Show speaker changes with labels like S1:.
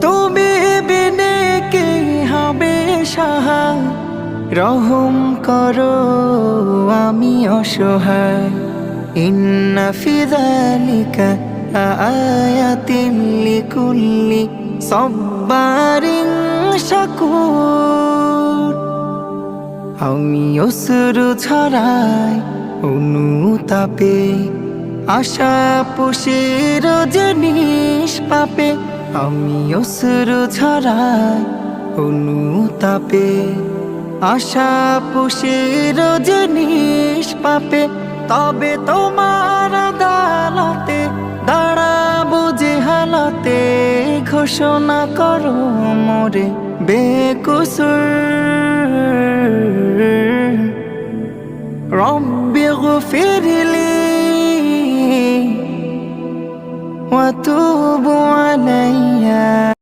S1: তুমি বিনে কে হবে সহায়, রহম করো আমি অসহায়। ইন্না ফি যালিকা আয়াতিন লিকুল্লি সাব্বারিন শাকুর। আমি অশ্রু ছড়াই অনুতাপে, আশা পুষে রজনীশ পাপে। আমি অশ্রু ছড়াই অনুতাপে, আশা পুষে রজনীশ পাপে। তবে তোমার আদালতে দাঁড়াবো যে হালতে, ঘোষণা করো মোরে বেকসুর। রব্বি গফিরলি ওয়া তুব আলাইয়া